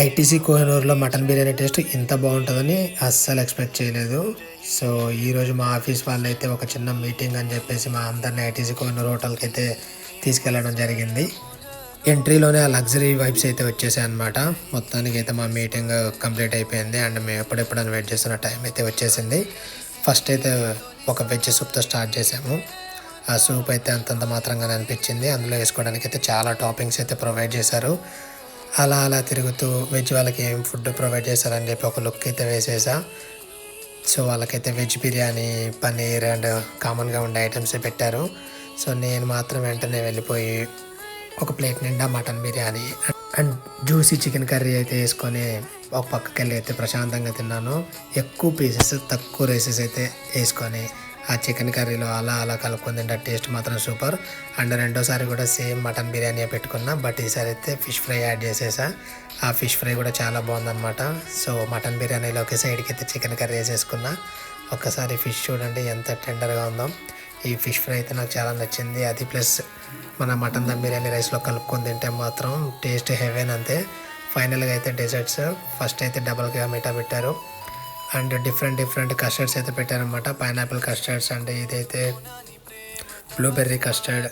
ITC కోహినూర్లో mutton biryani taste ఇంత బాగుంటుందని అస్సలు ఎక్స్పెక్ట్ చేయలేదు. సో ఈరోజు మా ఆఫీస్ వాళ్ళు అయితే ఒక చిన్న మీటింగ్ అని చెప్పేసి మా అందరిని ఐటీసీ కోహినూర్ హోటల్కి అయితే తీసుకెళ్ళడం జరిగింది. ఎంట్రీలోనే ఆ లగ్జరీ వైబ్స్ అయితే వచ్చేసాయి అనమాట. మొత్తానికి అయితే మా మీటింగ్ కంప్లీట్ అయిపోయింది అండ్ మేము ఎప్పుడెప్పుడని వెయిట్ చేస్తున్న టైం అయితే వచ్చేసింది. ఫస్ట్ అయితే ఒక వెజ్ సూప్తో స్టార్ట్ చేసాము. ఆ సూప్ అయితే అంతంత మాత్రంగానే అనిపించింది. అందులో వేసుకోవడానికి అయితే చాలా టాపింగ్స్ అయితే ప్రొవైడ్ చేశారు. అలా అలా తిరుగుతూ వెజ్ వాళ్ళకి ఏం ఫుడ్ ప్రొవైడ్ చేశారని చెప్పి ఒక లుక్ అయితే వేసేసా. సో వాళ్ళకైతే వెజ్ బిర్యానీ, పన్నీర్ అండ్ కామన్గా ఉండే ఐటమ్స్ పెట్టారు. సో నేను మాత్రం వెంటనే వెళ్ళిపోయి ఒక ప్లేట్ నిండా mutton biryani and juicy chicken curry అయితే వేసుకొని ఒక పక్కకి వెళ్ళి అయితే ప్రశాంతంగా తిన్నాను. ఎక్కువ పీసెస్ తక్కువ రైసెస్ అయితే వేసుకొని ఆ చికెన్ కర్రీలో అలా అలా కలుపుకొని తింటే టేస్ట్ మాత్రం సూపర్. అండ్ రెండోసారి కూడా సేమ్ మటన్ బిర్యానీ పెట్టుకున్నా, బట్ ఈసారి అయితే ఫిష్ ఫ్రై యాడ్ చేసేసా. ఆ ఫిష్ ఫ్రై కూడా చాలా బాగుందన్నమాట. సో మటన్ బిర్యానీలోకి సైడ్కి అయితే చికెన్ కర్రీ వేసేసుకున్నా. ఒక్కసారి ఫిష్ చూడండి ఎంత టెండర్గా ఉందో. ఈ ఫిష్ ఫ్రై అయితే నాకు చాలా నచ్చింది. అది ప్లస్ మన మటన్ దమ్ బిర్యానీ రైస్లో కలుపుకొని తింటే మాత్రం టేస్ట్ హెవెన్ అంతే. ఫైనల్గా అయితే డెజర్ట్స్ ఫస్ట్ అయితే డబల్ కా మీఠా పెట్టారు అండ్ డిఫరెంట్ కస్టర్డ్స్ అయితే పెట్టారనమాట. పైనాపిల్ కస్టర్డ్స్ అండ్ ఇదైతే blueberry custard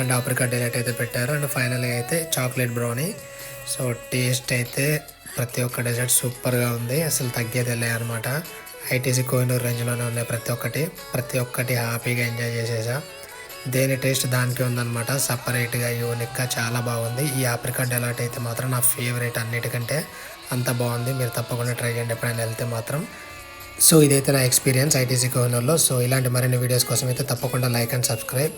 and apricot delight అయితే పెట్టారు అండ్ ఫైనల్గా అయితే చాక్లెట్ బ్రౌనీ. సో టేస్ట్ అయితే ప్రతి ఒక్క డెజర్ట్ సూపర్గా ఉంది, అసలు తగ్గేదే అనమాట. ఐటీసీ కోహినూర్ రేంజ్లోనే ఉన్నాయి ప్రతి ఒక్కటి హ్యాపీగా ఎంజాయ్ చేసేసా. దేని టేస్ట్ దానికి ఉందన్నమాట. సపరేట్గా యూనిక్గా చాలా బాగుంది. ఈ ఆప్రికాట్ డిలైట్ అయితే మాత్రం నా ఫేవరెట్ అన్నిటికంటే, అంత బాగుంది. మీరు తప్పకుండా ట్రై చేయండి ఎప్పుడైనా వెళ్తే మాత్రం. సో ఇదైతే నా ఎక్స్పీరియన్స్ ఐటీసీ కోహినూర్లో. సో ఇలాంటి మరిన్ని వీడియోస్ కోసం అయితే తప్పకుండా లైక్ అండ్ సబ్స్క్రైబ్.